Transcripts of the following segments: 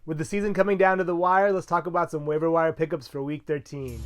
With the season coming down to the wire, let's talk about some waiver wire pickups for Week 13.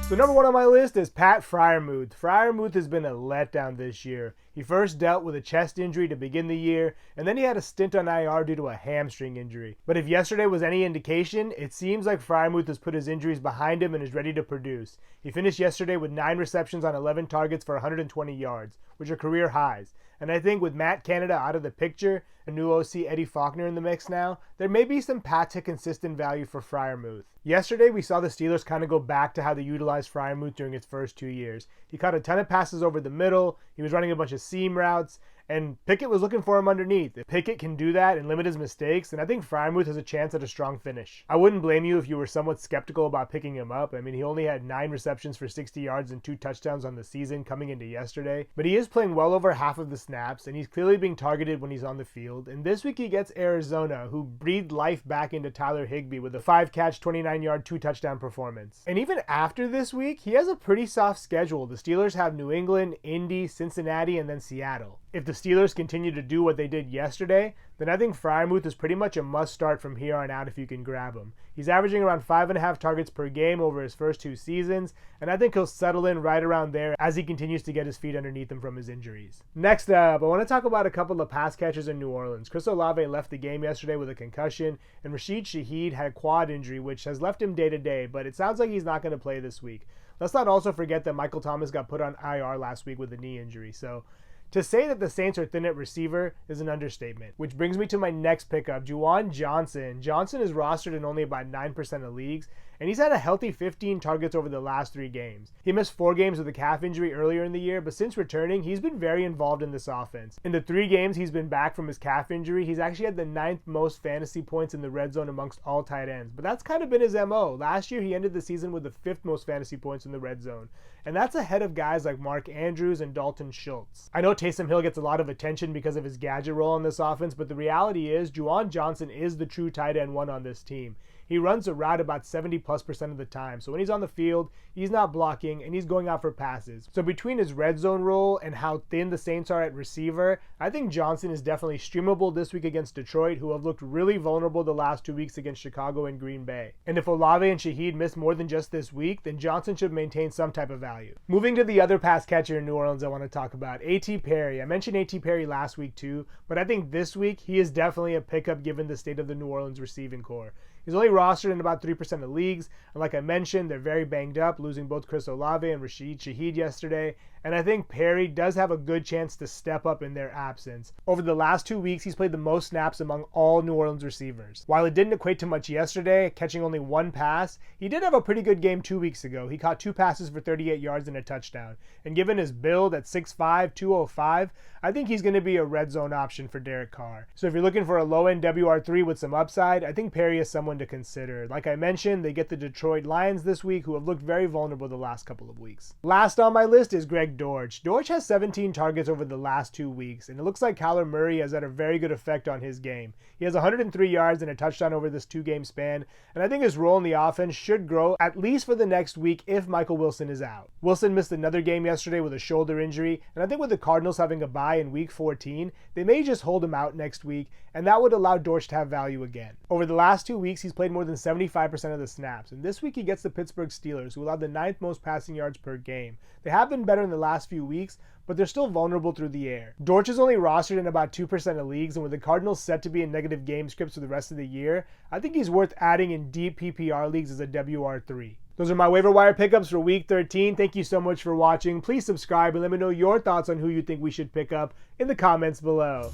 So number one on my list is Pat Freiermuth. Freiermuth has been a letdown this year. He first dealt with a chest injury to begin the year, and then he had a stint on IR due to a hamstring injury. But if yesterday was any indication, it seems like Freiermuth has put his injuries behind him and is ready to produce. He finished yesterday with 9 receptions on 11 targets for 120 yards, which are career highs. And I think with Matt Canada out of the picture, and new OC Eddie Faulkner in the mix now, there may be some path to consistent value for Freiermuth. Yesterday, we saw the Steelers kind of go back to how they utilized Freiermuth during his first 2 years. He caught a ton of passes over the middle, he was running a bunch of seam routes, and Pickett was looking for him underneath. If Pickett can do that and limit his mistakes, then I think Freiermuth has a chance at a strong finish. I wouldn't blame you if you were somewhat skeptical about picking him up. I mean, he only had 9 receptions for 60 yards and 2 touchdowns on the season coming into yesterday. But he is playing well over half of the snaps, and he's clearly being targeted when he's on the field. And this week he gets Arizona, who breathed life back into Tyler Higbee with a 5-catch, 29-yard, 2-touchdown performance. And even after this week, he has a pretty soft schedule. The Steelers have New England, Indy, Cincinnati, and then Seattle. If the Steelers continue to do what they did yesterday, then I think Freiermuth is pretty much a must start from here on out if you can grab him. He's averaging around 5.5 targets per game over his first 2 seasons, and I think he'll settle in right around there as he continues to get his feet underneath him from his injuries. Next up, I want to talk about a couple of pass catchers in New Orleans. Chris Olave left the game yesterday with a concussion, and Rashid Shaheed had a quad injury, which has left him day-to-day, but it sounds like he's not going to play this week. Let's not also forget that Michael Thomas got put on IR last week with a knee injury, so to say that the Saints are thin at receiver is an understatement. Which brings me to my next pickup, Juwan Johnson. Johnson is rostered in only about 9% of leagues, and he's had a healthy 15 targets over the last 3 games. He missed 4 games with a calf injury earlier in the year, but since returning, he's been very involved in this offense. In the 3 games he's been back from his calf injury, he's actually had the 9th most fantasy points in the red zone amongst all tight ends. But that's kind of been his MO. Last year, he ended the season with the 5th most fantasy points in the red zone. And that's ahead of guys like Mark Andrews and Dalton Schultz. I know Taysom Hill gets a lot of attention because of his gadget role in this offense, but the reality is Juwan Johnson is the true tight end 1 on this team. He runs a route about 70+% of the time. So when he's on the field, he's not blocking and he's going out for passes. So between his red zone role and how thin the Saints are at receiver, I think Johnson is definitely streamable this week against Detroit, who have looked really vulnerable the last 2 weeks against Chicago and Green Bay. And if Olave and Shaheed miss more than just this week, then Johnson should maintain some type of value. Moving to the other pass catcher in New Orleans I want to talk about, A.T. Perry. I mentioned A.T. Perry last week too, but I think this week he is definitely a pickup given the state of the New Orleans receiving core. He's only rostered in about 3% of leagues, and like I mentioned, they're very banged up, losing both Chris Olave and Rashid Shaheed yesterday, and I think Perry does have a good chance to step up in their absence. Over the last 2 weeks, he's played the most snaps among all New Orleans receivers. While it didn't equate to much yesterday, catching only 1 pass, he did have a pretty good game 2 weeks ago. He caught 2 passes for 38 yards and a touchdown. And given his build at 6'5", 205, I think he's going to be a red zone option for Derek Carr. So if you're looking for a low-end WR3 with some upside, I think Perry is someone to consider. Like I mentioned, they get the Detroit Lions this week, who have looked very vulnerable the last couple of weeks. Last on my list is Greg Dortch. Dortch has 17 targets over the last 2 weeks, and it looks like Kyler Murray has had a very good effect on his game. He has 103 yards and a touchdown over this 2-game span, and I think his role in the offense should grow at least for the next week if Michael Wilson is out. Wilson missed another game yesterday with a shoulder injury, and I think with the Cardinals having a bye in week 14, they may just hold him out next week, and that would allow Dortch to have value again. Over the last 2 weeks, he's played more than 75% of the snaps, and this week he gets the Pittsburgh Steelers, who allowed the 9th most passing yards per game. They have been better in the last few weeks, but they're still vulnerable through the air. Dortch is only rostered in about 2% of leagues, and with the Cardinals set to be in negative game scripts for the rest of the year, I think he's worth adding in deep PPR leagues as a WR3. Those are my waiver wire pickups for week 13. Thank you so much for watching. Please subscribe and let me know your thoughts on who you think we should pick up in the comments below.